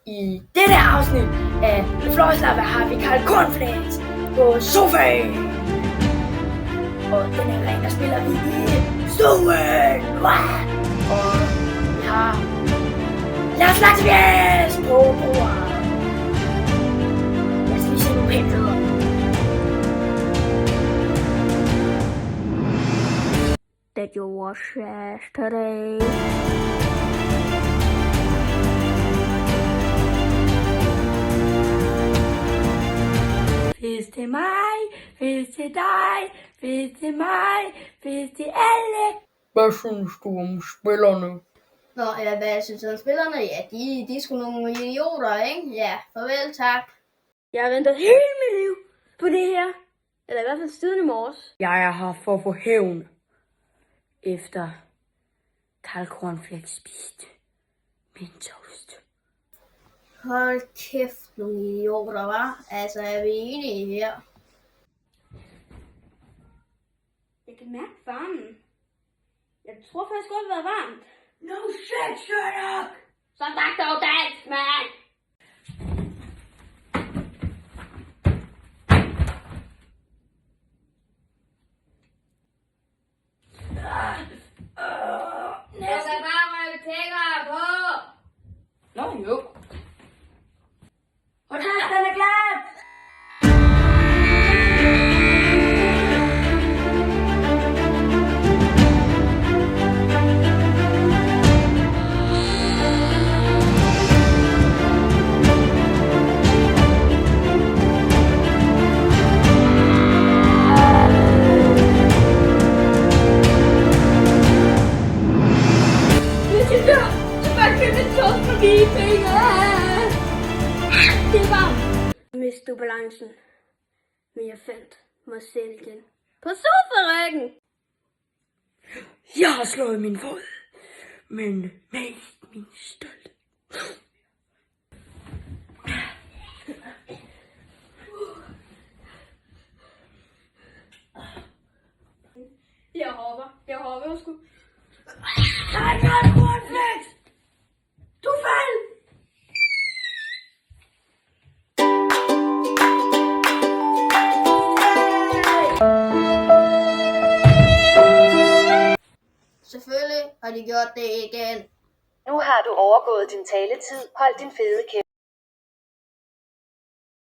I dette afsnit af Fløjslappe har vi Karl Cornflakes på sofaen. Og den her gang, der spiller vi i stuen. Og vi har Lars Laksebjerg på bordet. Jeg skal lige se nogle pænt billeder. Did you wash yesterday? Fisk til mig, fisk til dig, fisk til mig, fisk til alle. Hvad synes du om spillerne? Nå, ja, hvad jeg synes om spillerne? Ja, de er sgu nogle idioter, ikke? Ja, farvel, tak. Jeg har ventet hele mit liv på det her. Eller i hvert fald siden i morges. Jeg er her for at få hævn efter Karl Cornflakes spiste min toast. Hold kæft, nogle idioter, hva'? Altså, er vi enige her? Jeg kan mærke varmen. Jeg tror faktisk godt, det har været varmt. No shit, shut up! Så snak dog dansk, mand! Jeg skal bare rykke tænker på! Nå jo. Og den er glat! Det var mistede balancen, men jeg fandt mig selv igen på sofaryggen. Jeg har slået min fod, men mest min stolt. Jeg hopper sgu. Nej, Karl Cornflakes! Du faldt! Selvfølgelig har de gjort det igen. Nu har du overgået din taletid. Hold din fede kæft.